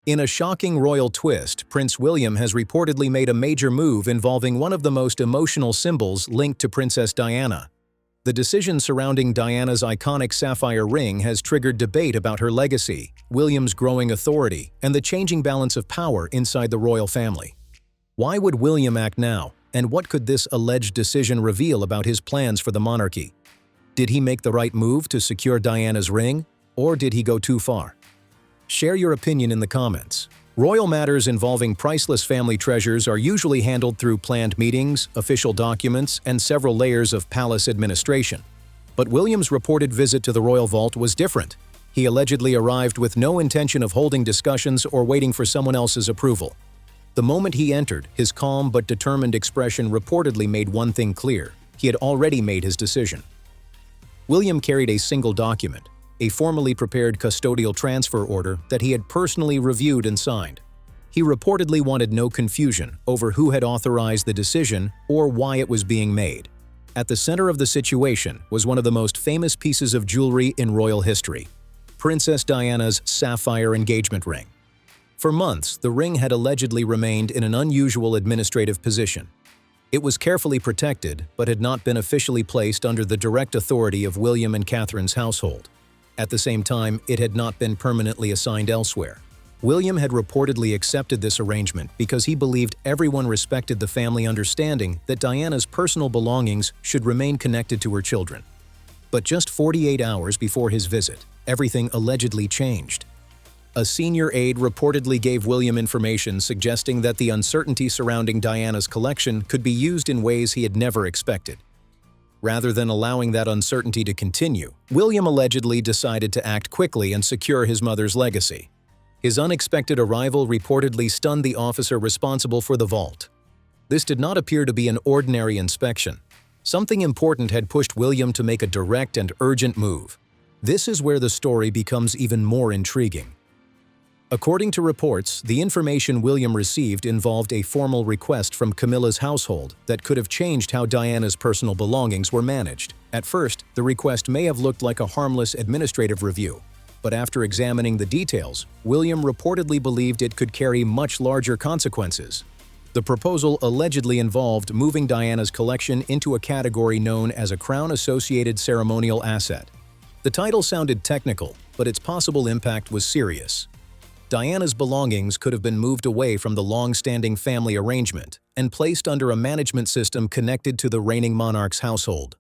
In a shocking royal twist, Prince William has reportedly made a major move involving one of the most emotional symbols linked to Princess Diana. The decision surrounding Diana's iconic sapphire ring has triggered debate about her legacy, William's growing authority, and the changing balance of power inside the royal family. Why would William act now, and what could this alleged decision reveal about his plans for the monarchy? Did he make the right move to secure Diana's ring, or did he go too far? Share your opinion in the comments. Royal matters involving priceless family treasures are usually handled through planned meetings, official documents, and several layers of palace administration. But William's reported visit to the royal vault was different. He allegedly arrived with no intention of holding discussions or waiting for someone else's approval. The moment he entered, his calm but determined expression reportedly made one thing clear: he had already made his decision. William carried a single document, a formally prepared custodial transfer order that he had personally reviewed and signed. He reportedly wanted no confusion over who had authorized the decision or why it was being made. At the center of the situation was one of the most famous pieces of jewelry in royal history: Princess Diana's sapphire engagement ring. For months, the ring had allegedly remained in an unusual administrative position. It was carefully protected, but had not been officially placed under the direct authority of William and Catherine's household. At the same time, it had not been permanently assigned elsewhere. William had reportedly accepted this arrangement because he believed everyone respected the family understanding that Diana's personal belongings should remain connected to her children. But just 48 hours before his visit, everything allegedly changed. A senior aide reportedly gave William information suggesting that the uncertainty surrounding Diana's collection could be used in ways he had never expected. Rather than allowing that uncertainty to continue, William allegedly decided to act quickly and secure his mother's legacy. His unexpected arrival reportedly stunned the officer responsible for the vault. This did not appear to be an ordinary inspection. Something important had pushed William to make a direct and urgent move. This is where the story becomes even more intriguing. According to reports, the information William received involved a formal request from Camilla's household that could have changed how Diana's personal belongings were managed. At first, the request may have looked like a harmless administrative review, but after examining the details, William reportedly believed it could carry much larger consequences. The proposal allegedly involved moving Diana's collection into a category known as a Crown-associated ceremonial asset. The title sounded technical, but its possible impact was serious. Diana's belongings could have been moved away from the long-standing family arrangement and placed under a management system connected to the reigning monarch's household.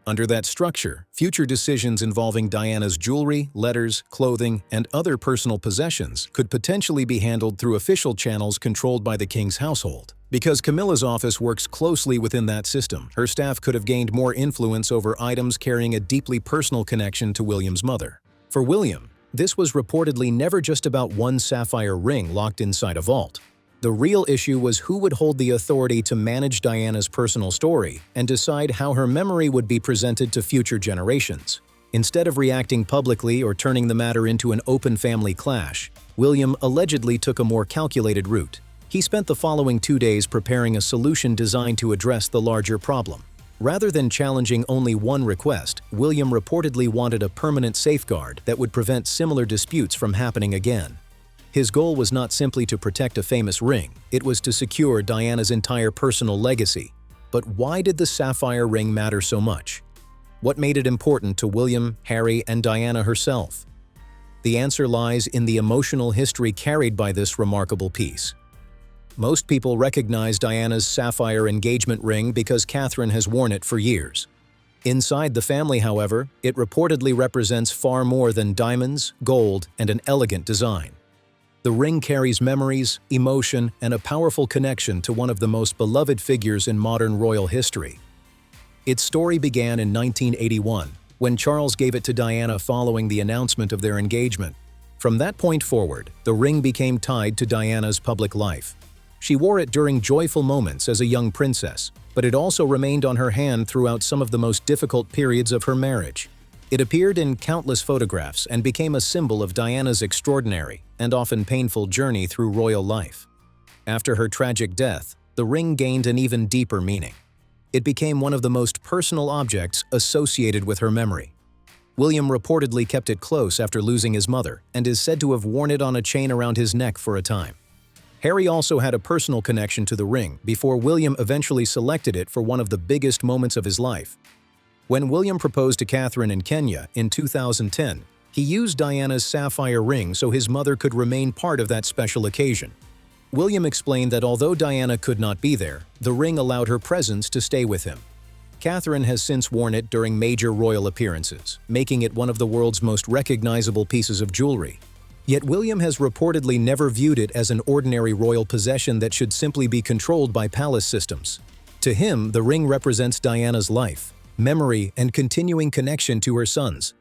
Under that structure, future decisions involving Diana's jewelry, letters, clothing, and other personal possessions could potentially be handled through official channels controlled by the king's household. Because Camilla's office works closely within that system, her staff could have gained more influence over items carrying a deeply personal connection to William's mother. For William, this was reportedly never just about one sapphire ring locked inside a vault. The real issue was who would hold the authority to manage Diana's personal story and decide how her memory would be presented to future generations. Instead of reacting publicly or turning the matter into an open family clash, William allegedly took a more calculated route. He spent the following 2 days preparing a solution designed to address the larger problem. Rather than challenging only one request, William reportedly wanted a permanent safeguard that would prevent similar disputes from happening again. His goal was not simply to protect a famous ring, it was to secure Diana's entire personal legacy. But why did the sapphire ring matter so much? What made it important to William, Harry, and Diana herself? The answer lies in the emotional history carried by this remarkable piece. Most people recognize Diana's sapphire engagement ring because Catherine has worn it for years. Inside the family, however, it reportedly represents far more than diamonds, gold, and an elegant design. The ring carries memories, emotion, and a powerful connection to one of the most beloved figures in modern royal history. Its story began in 1981, when Charles gave it to Diana following the announcement of their engagement. From that point forward, the ring became tied to Diana's public life. She wore it during joyful moments as a young princess, but it also remained on her hand throughout some of the most difficult periods of her marriage. It appeared in countless photographs and became a symbol of Diana's extraordinary and often painful journey through royal life. After her tragic death, the ring gained an even deeper meaning. It became one of the most personal objects associated with her memory. William reportedly kept it close after losing his mother and is said to have worn it on a chain around his neck for a time. Harry also had a personal connection to the ring before William eventually selected it for one of the biggest moments of his life. When William proposed to Catherine in Kenya in 2010, he used Diana's sapphire ring so his mother could remain part of that special occasion. William explained that although Diana could not be there, the ring allowed her presence to stay with him. Catherine has since worn it during major royal appearances, making it one of the world's most recognizable pieces of jewelry. Yet William has reportedly never viewed it as an ordinary royal possession that should simply be controlled by palace systems. To him, the ring represents Diana's life, memory, and continuing connection to her sons.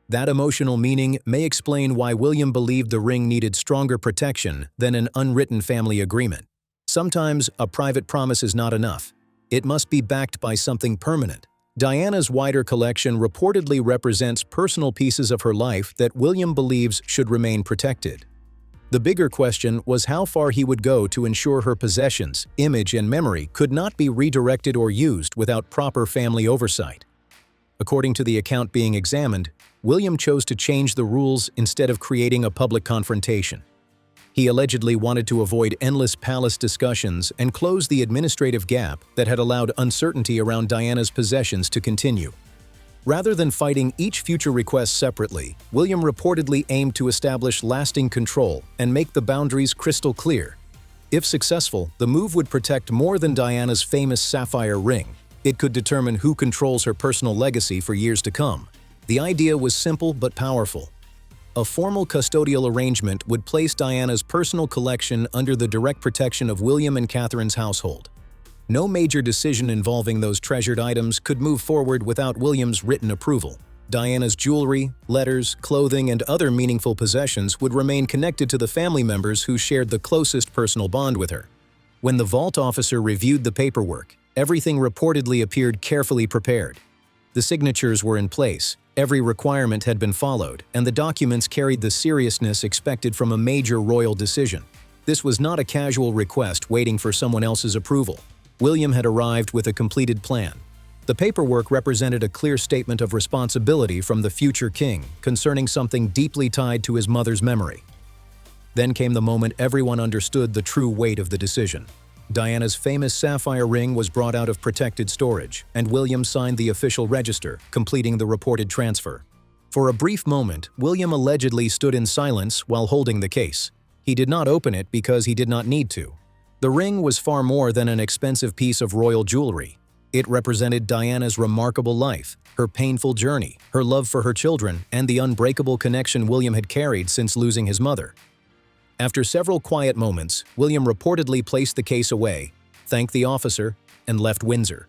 That emotional meaning may explain why William believed the ring needed stronger protection than an unwritten family agreement. Sometimes, a private promise is not enough. It must be backed by something permanent. Diana's wider collection reportedly represents personal pieces of her life that William believes should remain protected. The bigger question was how far he would go to ensure her possessions, image, and memory could not be redirected or used without proper family oversight. According to the account being examined, William chose to change the rules instead of creating a public confrontation. He allegedly wanted to avoid endless palace discussions and close the administrative gap that had allowed uncertainty around Diana's possessions to continue. Rather than fighting each future request separately, William reportedly aimed to establish lasting control and make the boundaries crystal clear. If successful, the move would protect more than Diana's famous sapphire ring. It could determine who controls her personal legacy for years to come. The idea was simple but powerful. A formal custodial arrangement would place Diana's personal collection under the direct protection of William and Catherine's household. No major decision involving those treasured items could move forward without William's written approval. Diana's jewelry, letters, clothing, and other meaningful possessions would remain connected to the family members who shared the closest personal bond with her. When the vault officer reviewed the paperwork, everything reportedly appeared carefully prepared. The signatures were in place, every requirement had been followed, and the documents carried the seriousness expected from a major royal decision. This was not a casual request waiting for someone else's approval. William had arrived with a completed plan. The paperwork represented a clear statement of responsibility from the future king concerning something deeply tied to his mother's memory. Then came the moment everyone understood the true weight of the decision. Diana's famous sapphire ring was brought out of protected storage, and William signed the official register, completing the reported transfer. For a brief moment, William allegedly stood in silence while holding the case. He did not open it because he did not need to. The ring was far more than an expensive piece of royal jewelry. It represented Diana's remarkable life, her painful journey, her love for her children, and the unbreakable connection William had carried since losing his mother. After several quiet moments, William reportedly placed the case away, thanked the officer, and left Windsor.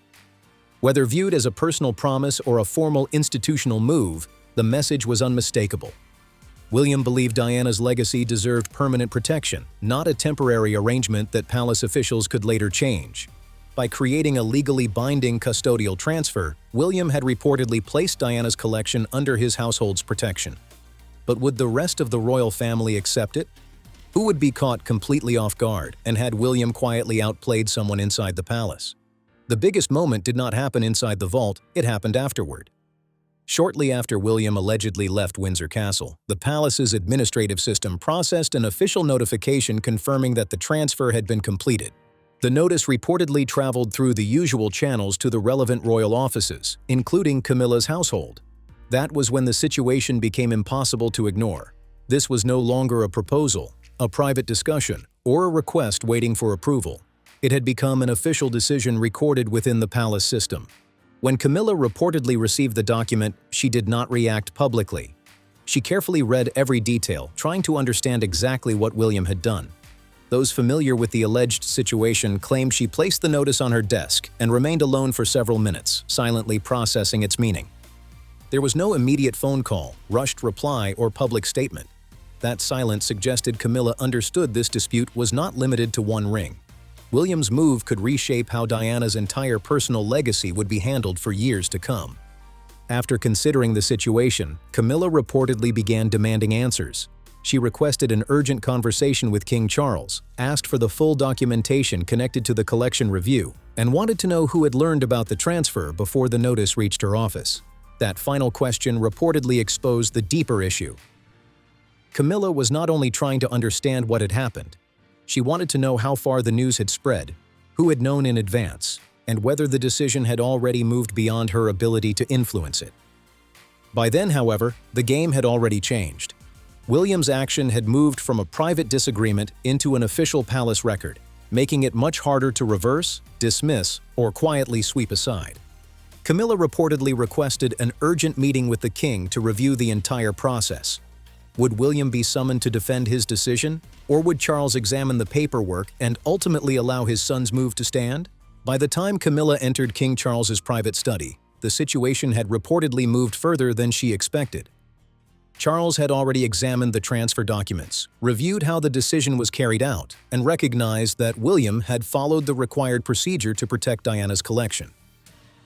Whether viewed as a personal promise or a formal institutional move, the message was unmistakable. William believed Diana's legacy deserved permanent protection, not a temporary arrangement that palace officials could later change. By creating a legally binding custodial transfer, William had reportedly placed Diana's collection under his household's protection. But would the rest of the royal family accept it? Who would be caught completely off guard, and had William quietly outplayed someone inside the palace? The biggest moment did not happen inside the vault, it happened afterward. Shortly after William allegedly left Windsor Castle, the palace's administrative system processed an official notification confirming that the transfer had been completed. The notice reportedly traveled through the usual channels to the relevant royal offices, including Camilla's household. That was when the situation became impossible to ignore. This was no longer a proposal, a private discussion, or a request waiting for approval. It had become an official decision recorded within the palace system. When Camilla reportedly received the document, she did not react publicly. She carefully read every detail, trying to understand exactly what William had done. Those familiar with the alleged situation claimed she placed the notice on her desk and remained alone for several minutes, silently processing its meaning. There was no immediate phone call, rushed reply, or public statement. That silence suggested Camilla understood this dispute was not limited to one ring. William's move could reshape how Diana's entire personal legacy would be handled for years to come. After considering the situation, Camilla reportedly began demanding answers. She requested an urgent conversation with King Charles, asked for the full documentation connected to the collection review, and wanted to know who had learned about the transfer before the notice reached her office. That final question reportedly exposed the deeper issue. Camilla was not only trying to understand what had happened, she wanted to know how far the news had spread, who had known in advance, and whether the decision had already moved beyond her ability to influence it. By then, however, the game had already changed. William's action had moved from a private disagreement into an official palace record, making it much harder to reverse, dismiss, or quietly sweep aside. Camilla reportedly requested an urgent meeting with the king to review the entire process. Would William be summoned to defend his decision, or would Charles examine the paperwork and ultimately allow his son's move to stand? By the time Camilla entered King Charles's private study, the situation had reportedly moved further than she expected. Charles had already examined the transfer documents, reviewed how the decision was carried out, and recognized that William had followed the required procedure to protect Diana's collection.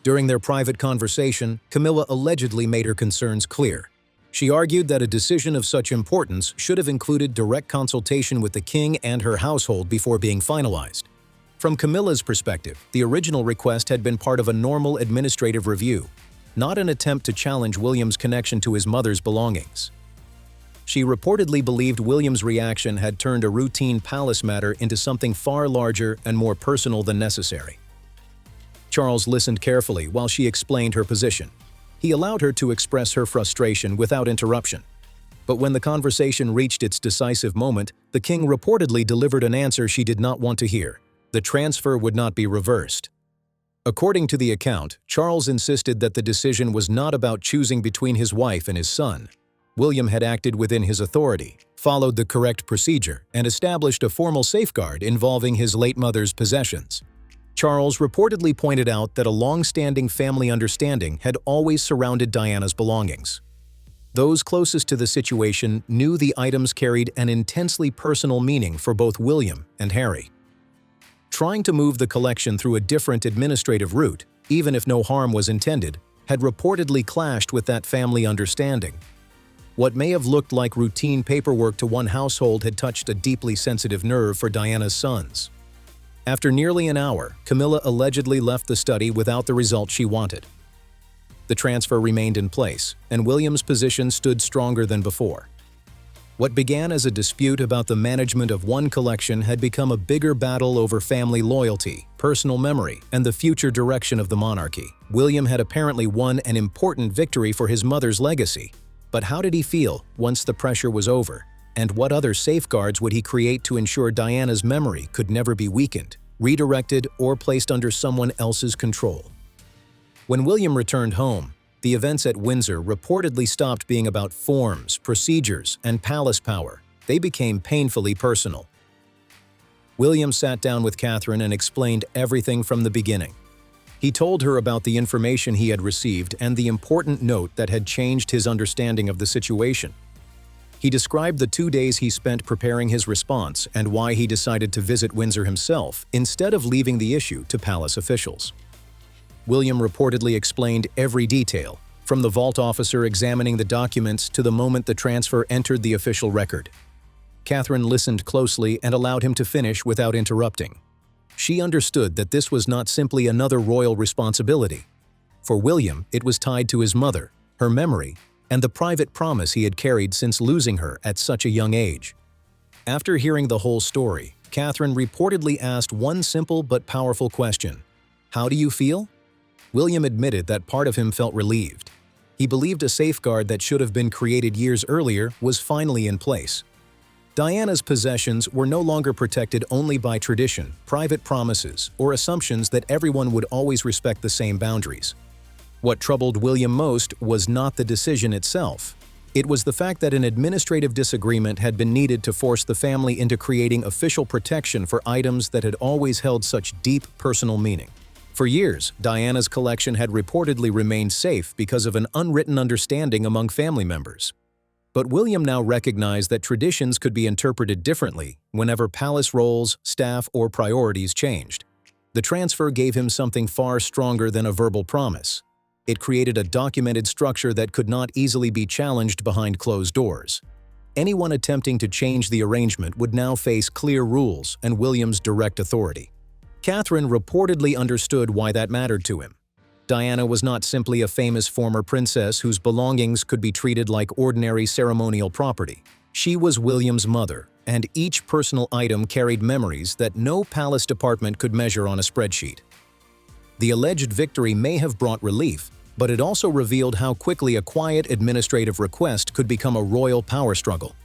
During their private conversation, Camilla allegedly made her concerns clear. She argued that a decision of such importance should have included direct consultation with the king and her household before being finalized. From Camilla's perspective, the original request had been part of a normal administrative review, not an attempt to challenge William's connection to his mother's belongings. She reportedly believed William's reaction had turned a routine palace matter into something far larger and more personal than necessary. Charles listened carefully while she explained her position. He allowed her to express her frustration without interruption. But when the conversation reached its decisive moment, the king reportedly delivered an answer she did not want to hear. The transfer would not be reversed. According to the account, Charles insisted that the decision was not about choosing between his wife and his son. William had acted within his authority, followed the correct procedure, and established a formal safeguard involving his late mother's possessions. Charles reportedly pointed out that a long-standing family understanding had always surrounded Diana's belongings. Those closest to the situation knew the items carried an intensely personal meaning for both William and Harry. Trying to move the collection through a different administrative route, even if no harm was intended, had reportedly clashed with that family understanding. What may have looked like routine paperwork to one household had touched a deeply sensitive nerve for Diana's sons. After nearly an hour, Camilla allegedly left the study without the result she wanted. The transfer remained in place, and William's position stood stronger than before. What began as a dispute about the management of one collection had become a bigger battle over family loyalty, personal memory, and the future direction of the monarchy. William had apparently won an important victory for his mother's legacy. But how did he feel once the pressure was over? And what other safeguards would he create to ensure Diana's memory could never be weakened, redirected, or placed under someone else's control? When William returned home, the events at Windsor reportedly stopped being about forms, procedures, and palace power. They became painfully personal. William sat down with Catherine and explained everything from the beginning. He told her about the information he had received and the important note that had changed his understanding of the situation. He described the 2 days he spent preparing his response and why he decided to visit Windsor himself instead of leaving the issue to palace officials. William reportedly explained every detail, from the vault officer examining the documents to the moment the transfer entered the official record. Catherine listened closely and allowed him to finish without interrupting. She understood that this was not simply another royal responsibility. For William, it was tied to his mother, her memory, and the private promise he had carried since losing her at such a young age. After hearing the whole story, Catherine reportedly asked one simple but powerful question: "How do you feel?" William admitted that part of him felt relieved. He believed a safeguard that should have been created years earlier was finally in place. Diana's possessions were no longer protected only by tradition, private promises, or assumptions that everyone would always respect the same boundaries. What troubled William most was not the decision itself. It was the fact that an administrative disagreement had been needed to force the family into creating official protection for items that had always held such deep personal meaning. For years, Diana's collection had reportedly remained safe because of an unwritten understanding among family members. But William now recognized that traditions could be interpreted differently whenever palace roles, staff, or priorities changed. The transfer gave him something far stronger than a verbal promise. It created a documented structure that could not easily be challenged behind closed doors. Anyone attempting to change the arrangement would now face clear rules and William's direct authority. Catherine reportedly understood why that mattered to him. Diana was not simply a famous former princess whose belongings could be treated like ordinary ceremonial property. She was William's mother, and each personal item carried memories that no palace department could measure on a spreadsheet. The alleged victory may have brought relief, but it also revealed how quickly a quiet administrative request could become a royal power struggle.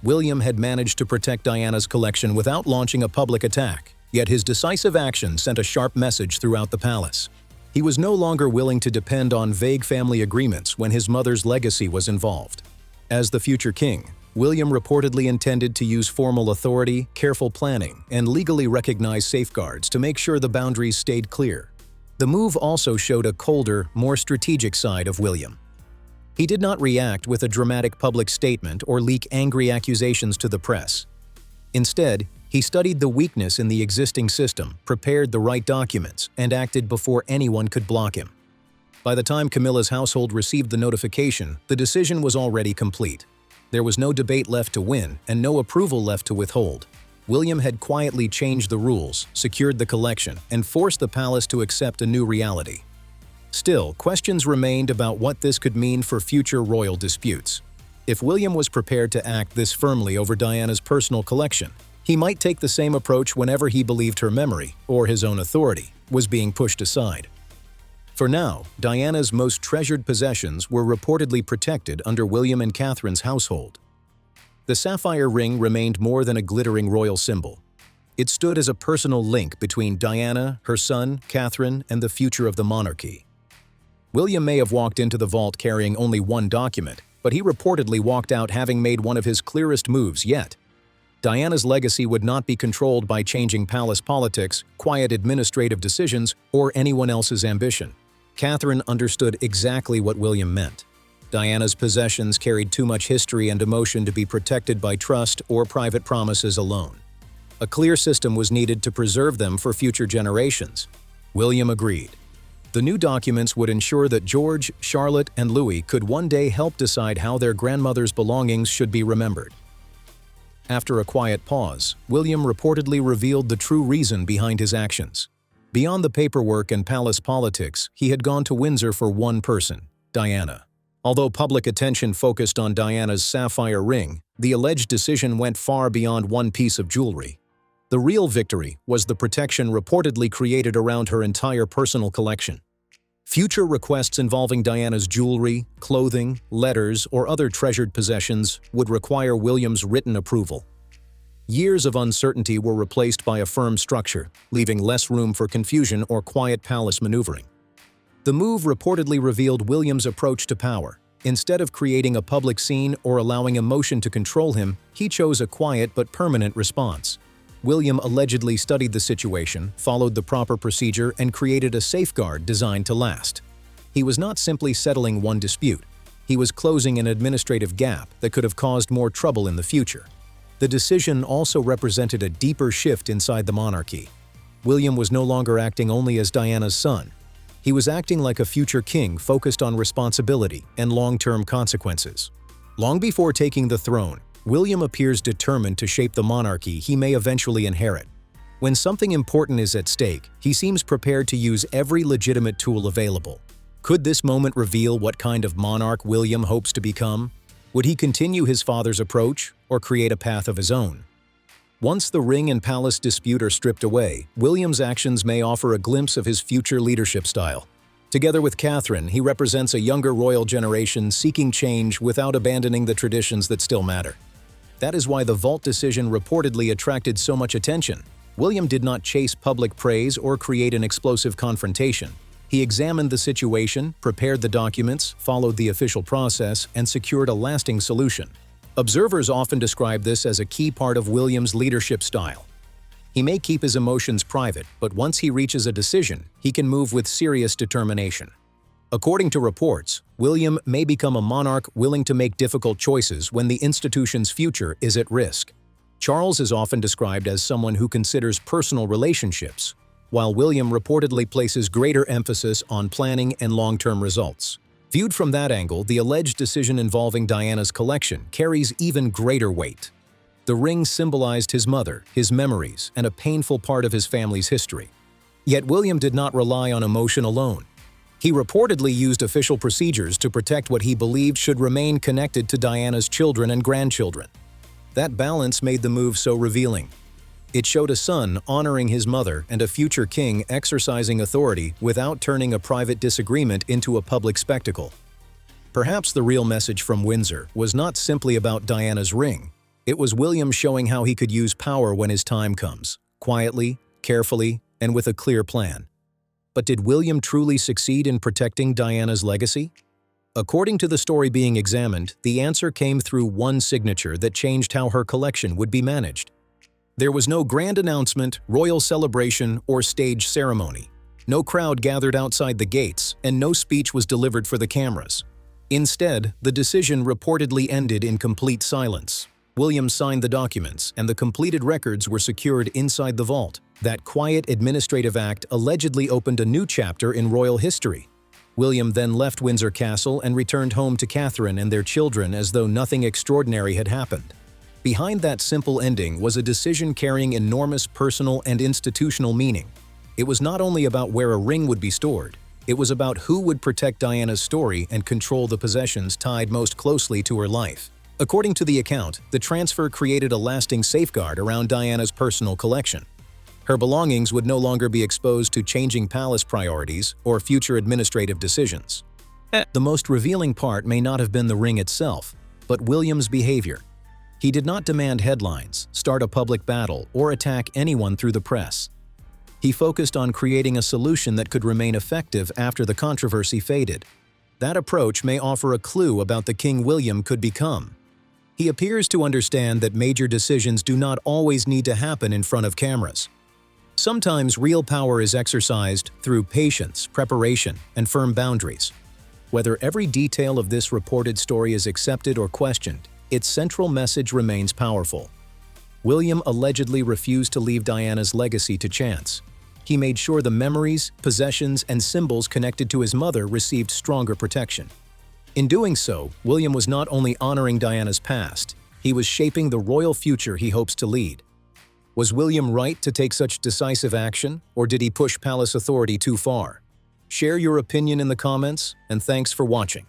William had managed to protect Diana's collection without launching a public attack, yet his decisive action sent a sharp message throughout the palace. He was no longer willing to depend on vague family agreements when his mother's legacy was involved. As the future king, William reportedly intended to use formal authority, careful planning, and legally recognized safeguards to make sure the boundaries stayed clear. The move also showed a colder, more strategic side of William. He did not react with a dramatic public statement or leak angry accusations to the press. Instead, he studied the weakness in the existing system, prepared the right documents, and acted before anyone could block him. By the time Camilla's household received the notification, the decision was already complete. There was no debate left to win and no approval left to withhold. William had quietly changed the rules, secured the collection, and forced the palace to accept a new reality. Still, questions remained about what this could mean for future royal disputes. If William was prepared to act this firmly over Diana's personal collection, he might take the same approach whenever he believed her memory, or his own authority, was being pushed aside. For now, Diana's most treasured possessions were reportedly protected under William and Catherine's household. The sapphire ring remained more than a glittering royal symbol. It stood as a personal link between Diana, her son, Catherine, and the future of the monarchy. William may have walked into the vault carrying only one document, but he reportedly walked out having made one of his clearest moves yet. Diana's legacy would not be controlled by changing palace politics, quiet administrative decisions, or anyone else's ambition. Catherine understood exactly what William meant. Diana's possessions carried too much history and emotion to be protected by trust or private promises alone. A clear system was needed to preserve them for future generations. William agreed. The new documents would ensure that George, Charlotte, and Louis could one day help decide how their grandmother's belongings should be remembered. After a quiet pause, William reportedly revealed the true reason behind his actions. Beyond the paperwork and palace politics, he had gone to Windsor for one person, Diana. Although public attention focused on Diana's sapphire ring, the alleged decision went far beyond one piece of jewelry. The real victory was the protection reportedly created around her entire personal collection. Future requests involving Diana's jewelry, clothing, letters, or other treasured possessions would require William's written approval. Years of uncertainty were replaced by a firm structure, leaving less room for confusion or quiet palace maneuvering. The move reportedly revealed William's approach to power. Instead of creating a public scene or allowing emotion to control him, he chose a quiet but permanent response. William allegedly studied the situation, followed the proper procedure, and created a safeguard designed to last. He was not simply settling one dispute. He was closing an administrative gap that could have caused more trouble in the future. The decision also represented a deeper shift inside the monarchy. William was no longer acting only as Diana's son. He was acting like a future king focused on responsibility and long-term consequences. Long before taking the throne, William appears determined to shape the monarchy he may eventually inherit. When something important is at stake, he seems prepared to use every legitimate tool available. Could this moment reveal what kind of monarch William hopes to become? Would he continue his father's approach or create a path of his own? Once the ring and palace dispute are stripped away, William's actions may offer a glimpse of his future leadership style. Together with Catherine, he represents a younger royal generation seeking change without abandoning the traditions that still matter. That is why the vault decision reportedly attracted so much attention. William did not chase public praise or create an explosive confrontation. He examined the situation, prepared the documents, followed the official process, and secured a lasting solution. Observers often describe this as a key part of William's leadership style. He may keep his emotions private, but once he reaches a decision, he can move with serious determination. According to reports, William may become a monarch willing to make difficult choices when the institution's future is at risk. Charles is often described as someone who considers personal relationships, while William reportedly places greater emphasis on planning and long-term results. Viewed from that angle, the alleged decision involving Diana's collection carries even greater weight. The ring symbolized his mother, his memories, and a painful part of his family's history. Yet William did not rely on emotion alone. He reportedly used official procedures to protect what he believed should remain connected to Diana's children and grandchildren. That balance made the move so revealing. It showed a son honoring his mother and a future king exercising authority without turning a private disagreement into a public spectacle. Perhaps the real message from Windsor was not simply about Diana's ring. It was William showing how he could use power when his time comes, quietly, carefully, and with a clear plan. But did William truly succeed in protecting Diana's legacy? According to the story being examined, the answer came through one signature that changed how her collection would be managed. There was no grand announcement, royal celebration, or stage ceremony. No crowd gathered outside the gates, and no speech was delivered for the cameras. Instead, the decision reportedly ended in complete silence. William signed the documents, and the completed records were secured inside the vault. That quiet administrative act allegedly opened a new chapter in royal history. William then left Windsor Castle and returned home to Catherine and their children as though nothing extraordinary had happened. Behind that simple ending was a decision carrying enormous personal and institutional meaning. It was not only about where a ring would be stored, it was about who would protect Diana's story and control the possessions tied most closely to her life. According to the account, the transfer created a lasting safeguard around Diana's personal collection. Her belongings would no longer be exposed to changing palace priorities or future administrative decisions. The most revealing part may not have been the ring itself, but William's behavior. He did not demand headlines, start a public battle, or attack anyone through the press. He focused on creating a solution that could remain effective after the controversy faded. That approach may offer a clue about the King William could become. He appears to understand that major decisions do not always need to happen in front of cameras. Sometimes real power is exercised through patience, preparation, and firm boundaries. Whether every detail of this reported story is accepted or questioned, its central message remains powerful. William allegedly refused to leave Diana's legacy to chance. He made sure the memories, possessions, and symbols connected to his mother received stronger protection. In doing so, William was not only honoring Diana's past, he was shaping the royal future he hopes to lead. Was William right to take such decisive action, or did he push palace authority too far? Share your opinion in the comments, and thanks for watching.